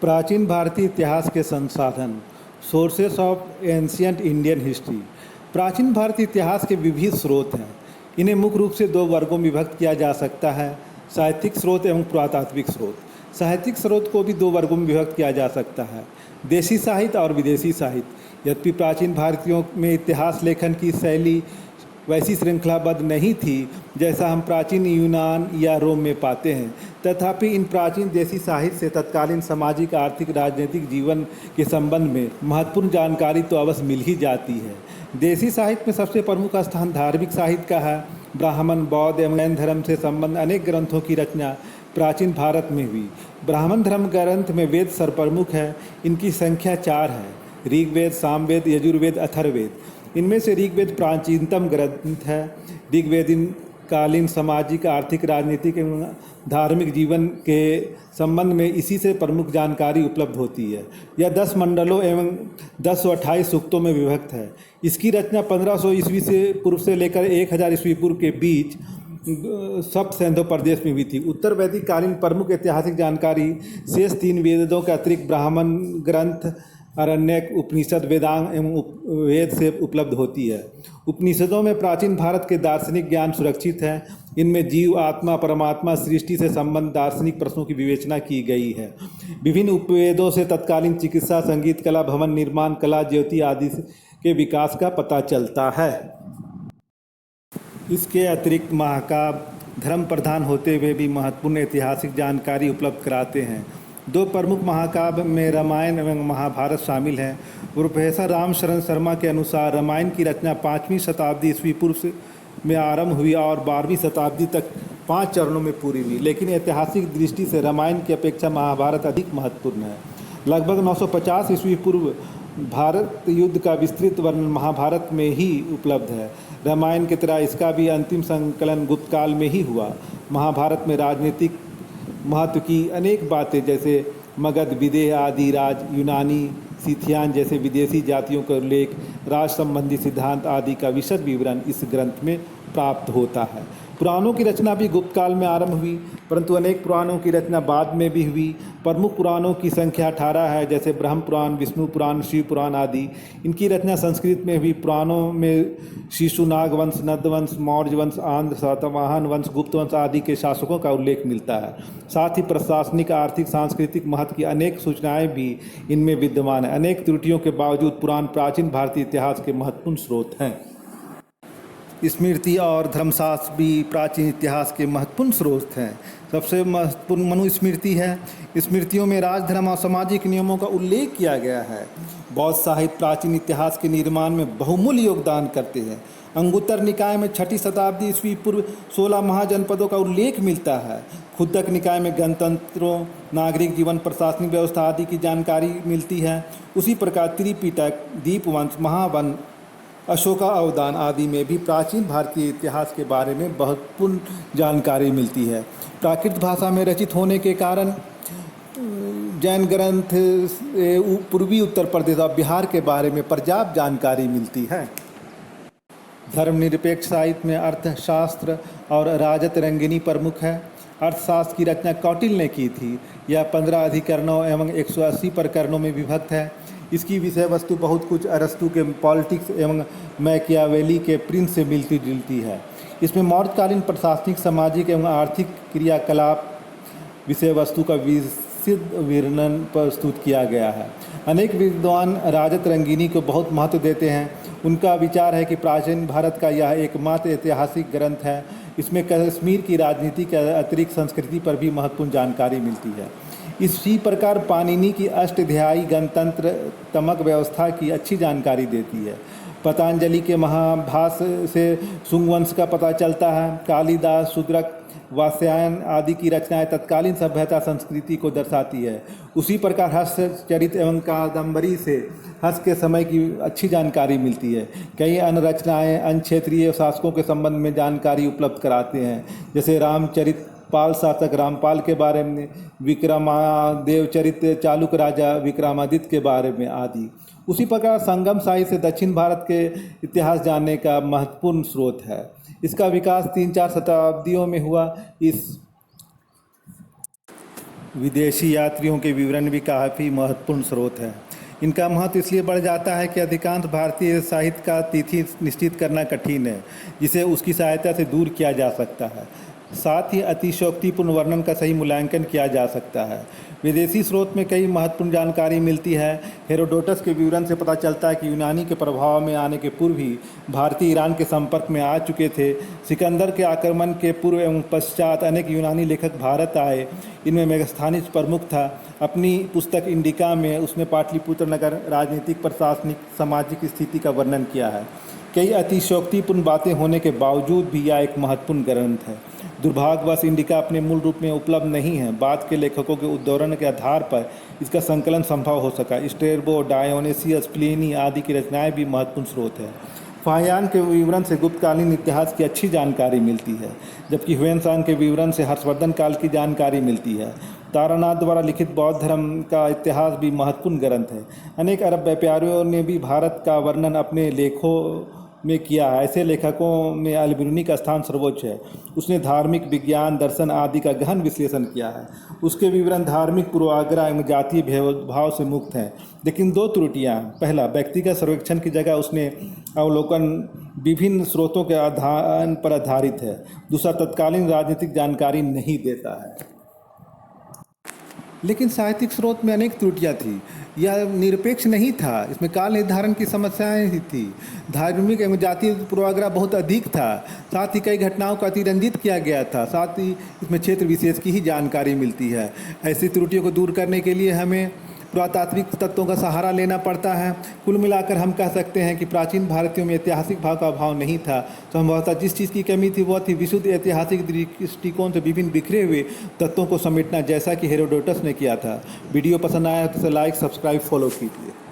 प्राचीन भारतीय इतिहास के संसाधन। Sources of ancient Indian history. प्राचीन भारतीय इतिहास के विविध स्रोत हैं। इन्हें मुख्य रूप से दो वर्गों में विभक्त किया जा सकता है, साहित्यिक स्रोत एवं पुरातात्विक स्रोत। साहित्यिक स्रोत को भी दो वर्गों में विभक्त किया जा सकता है, देशी साहित्य और विदेशी साहित्य। यद्यपि प्राचीन भारतीयों में इतिहास लेखन की शैली वैसी श्रृंखलाबद्ध नहीं थी जैसा हम प्राचीन यूनान या रोम में पाते हैं, तथापि इन प्राचीन देशी साहित्य से तत्कालीन सामाजिक, आर्थिक, राजनीतिक जीवन के संबंध में महत्वपूर्ण जानकारी तो अवश्य मिल ही जाती है। देशी साहित्य में सबसे प्रमुख स्थान धार्मिक साहित्य का है। ब्राह्मण, बौद्ध एवं जैन धर्म से संबंध अनेक ग्रंथों की रचना प्राचीन भारत में हुई। ब्राह्मण धर्म ग्रंथ में वेद सर्वप्रमुख है। इनकी संख्या 4 है: ऋग्वेद, सामवेद, यजुर्वेद, अथर्ववेद। इनमें से ऋग्वेद प्राचीनतम ग्रंथ है। ऋग्वेदीन कालीन सामाजिक, आर्थिक, राजनीतिक एवं धार्मिक जीवन के संबंध में इसी से प्रमुख जानकारी उपलब्ध होती है। यह 10 मंडलों एवं 1028 सूक्तों में विभक्त है। इसकी रचना 1500 ईस्वी से पूर्व से लेकर 1000 ईस्वी पूर्व के बीच सप्त सिंधु प्रदेश में हुई थी। उत्तर वैदिक कालीन प्रमुख ऐतिहासिक जानकारी शेष 3 वेदों के अतिरिक्त ब्राह्मण ग्रंथ, आरण्यक, उपनिषद, वेदांग एवं वेद से उपलब्ध होती है। उपनिषदों में प्राचीन भारत के दार्शनिक ज्ञान सुरक्षित है। इनमें जीव, आत्मा, परमात्मा, सृष्टि से संबंध दार्शनिक प्रश्नों की विवेचना की गई है। विभिन्न उपवेदों से तत्कालीन चिकित्सा, संगीत कला, भवन निर्माण कला, ज्योति आदि के विकास का पता चलता है। इसके अतिरिक्त महाकाव्य धर्म प्रधान होते हुए भी महत्वपूर्ण ऐतिहासिक जानकारी उपलब्ध कराते हैं। 2 प्रमुख महाकाव्य में रामायण एवं महाभारत शामिल हैं। प्रोफेसर रामशरण शर्मा के अनुसार रामायण की रचना 5वीं शताब्दी ईस्वी पूर्व में आरंभ हुई और 12वीं शताब्दी तक 5 चरणों में पूरी हुई। लेकिन ऐतिहासिक दृष्टि से रामायण की अपेक्षा महाभारत अधिक महत्वपूर्ण है। लगभग 950 ईस्वी पूर्व भारत युद्ध का विस्तृत वर्णन महाभारत में ही उपलब्ध है। रामायण की तरह इसका भी अंतिम संकलन गुप्त काल में ही हुआ। महाभारत में राजनीतिक महत्व की अनेक बातें जैसे मगध, विदेह आदि राज, यूनानी, सिथियान जैसे विदेशी जातियों का उल्लेख, राज संबंधी सिद्धांत आदि का विशद विवरण इस ग्रंथ में प्राप्त होता है। पुराणों की रचना भी गुप्त काल में आरंभ हुई, परंतु अनेक पुराणों की रचना बाद में भी हुई। प्रमुख पुराणों की संख्या 18 है, जैसे ब्रह्म पुराण, विष्णु पुराण, शिव पुराण आदि। इनकी रचना संस्कृत में हुई। पुराणों में शिशुनाग वंश, नंदवंश, मौर्य वंश, आंध्र, सातवाहन वंश, गुप्त वंश आदि के शासकों का उल्लेख मिलता है। साथ ही प्रशासनिक, आर्थिक, सांस्कृतिक महत्व की अनेक सूचनाएं भी इनमें विद्यमान हैं। अनेक त्रुटियों के बावजूद पुराण प्राचीन भारतीय इतिहास के महत्वपूर्ण स्रोत हैं। स्मृति और धर्मशास्त्र भी प्राचीन इतिहास के महत्वपूर्ण स्रोत हैं। सबसे महत्वपूर्ण मनुस्मृति है। स्मृतियों में राजधर्म और सामाजिक नियमों का उल्लेख किया गया है। बौद्ध साहित्य प्राचीन इतिहास के निर्माण में बहुमूल्य योगदान करते हैं। अंगुत्तर निकाय में 6ठी शताब्दी ईस्वी पूर्व 16 महाजनपदों का उल्लेख मिलता है। खुद्दक निकाय में गणतंत्रों, नागरिक जीवन, प्रशासनिक व्यवस्था आदि की जानकारी मिलती है। उसी प्रकार त्रिपिटक, दीपवंश, महावन, अशोका अवदान आदि में भी प्राचीन भारतीय इतिहास के बारे में महत्वपूर्ण जानकारी मिलती है। प्राकृत भाषा में रचित होने के कारण जैन ग्रंथ पूर्वी उत्तर प्रदेश और बिहार के बारे में पर्याप्त जानकारी मिलती है। धर्मनिरपेक्ष साहित्य में अर्थशास्त्र और राजत रंगिनी प्रमुख है। अर्थशास्त्र की रचना कौटिल्य ने की थी। यह 15 अधिकरणों एवं 180 प्रकरणों में विभक्त है। इसकी विषय वस्तु बहुत कुछ अरस्तु के पॉलिटिक्स एवं मैकियावेली के प्रिंस से मिलती जुलती है। इसमें मौर्यकालीन प्रशासनिक, सामाजिक एवं आर्थिक क्रियाकलाप विषय वस्तु का विस्तृत वर्णन प्रस्तुत किया गया है। अनेक विद्वान राजत रंगिनी को बहुत महत्व देते हैं। उनका विचार है कि प्राचीन भारत का यह एकमात्र ऐतिहासिक ग्रंथ है। इसमें कश्मीर की राजनीति के अतिरिक्त संस्कृति पर भी महत्वपूर्ण जानकारी मिलती है। इसी प्रकार पाणिनि की अष्टाध्यायी गणतंत्र तमक व्यवस्था की अच्छी जानकारी देती है। पतंजलि के महाभाष्य से शुंग वंश का पता चलता है। कालिदास, शूद्रक, वात्स्यायन आदि की रचनाएं तत्कालीन सभ्यता संस्कृति को दर्शाती है। उसी प्रकार हर्षचरित एवं कादम्बरी से हर्ष के समय की अच्छी जानकारी मिलती है। कई अन्य रचनाएं अन्य क्षेत्रीय शासकों के संबंध में जानकारी उपलब्ध कराते हैं, जैसे रामचरित पाल शासक रामपाल के बारे में, विक्रमादेव चरित चालुक राजा विक्रमादित्य के बारे में आदि। उसी प्रकार संगम साहित्य से दक्षिण भारत के इतिहास जानने का महत्वपूर्ण स्रोत है। इसका विकास 3-4 शताब्दियों में हुआ। विदेशी यात्रियों के विवरण भी काफ़ी महत्वपूर्ण स्रोत है। इनका महत्व इसलिए बढ़ जाता है कि अधिकांश भारतीय साहित्य का तिथि निश्चित करना कठिन है, जिसे उसकी सहायता से दूर किया जा सकता है। साथ ही अतिशयोक्तिपूर्ण वर्णन का सही मूल्यांकन किया जा सकता है। विदेशी स्रोत में कई महत्वपूर्ण जानकारी मिलती है। हेरोडोटस के विवरण से पता चलता है कि यूनानी के प्रभाव में आने के पूर्व ही भारतीय ईरान के संपर्क में आ चुके थे। सिकंदर के आक्रमण के पूर्व एवं पश्चात अनेक यूनानी लेखक भारत आए। इनमें मेगास्थनीज प्रमुख था। अपनी पुस्तक इंडिका में उसने पाटलिपुत्र नगर राजनीतिक, प्रशासनिक, सामाजिक स्थिति का वर्णन किया है। कई अतिशयोक्तिपूर्ण बातें होने के बावजूद भी यह एक महत्वपूर्ण ग्रंथ है। दुर्भाग्यवश इंडिका अपने मूल रूप में उपलब्ध नहीं है। बाद के लेखकों के उद्धरण के आधार पर इसका संकलन संभव हो सका। स्ट्रैबो, डायोनेसियस, प्लिनी आदि की रचनाएं भी महत्वपूर्ण स्रोत है। फाहियान के विवरण से गुप्तकालीन इतिहास की अच्छी जानकारी मिलती है, जबकि ह्वेनसांग के विवरण से हर्षवर्धन काल की जानकारी मिलती है। तारानाथ द्वारा लिखित बौद्ध धर्म का इतिहास भी महत्वपूर्ण ग्रंथ है। अनेक अरब व्यापारियों ने भी भारत का वर्णन अपने लेखों में किया है। ऐसे लेखकों में अल-बिरूनी का स्थान सर्वोच्च है। उसने धार्मिक, विज्ञान, दर्शन आदि का गहन विश्लेषण किया है। उसके विवरण धार्मिक पूर्वाग्रह एवं जातीय भेदभाव से मुक्त हैं। लेकिन दो त्रुटियां। पहला, व्यक्तिगत सर्वेक्षण की जगह उसने अवलोकन विभिन्न स्रोतों के आधार पर आधारित है। दूसरा, तत्कालीन राजनीतिक जानकारी नहीं देता है। लेकिन साहित्यिक स्रोत में अनेक त्रुटियां थी। यह निरपेक्ष नहीं था। इसमें काल निर्धारण की समस्याएं ही थी। धार्मिक एवं जातीय पूर्वाग्रह बहुत अधिक था। साथ ही कई घटनाओं को अतिरंजित किया गया था। साथ ही इसमें क्षेत्र विशेष की ही जानकारी मिलती है। ऐसी त्रुटियों को दूर करने के लिए हमें पुरातात्विक तत्वों का सहारा लेना पड़ता है। कुल मिलाकर हम कह सकते हैं कि प्राचीन भारतीयों में ऐतिहासिक भाव का अभाव नहीं था। संभवतः जिस चीज़ की कमी थी वह थी विशुद्ध ऐतिहासिक दृष्टिकोण से विभिन्न बिखरे हुए तत्वों को समेटना, जैसा कि हेरोडोटस ने किया था। वीडियो पसंद आया तो लाइक, सब्सक्राइब, फॉलो कीजिए।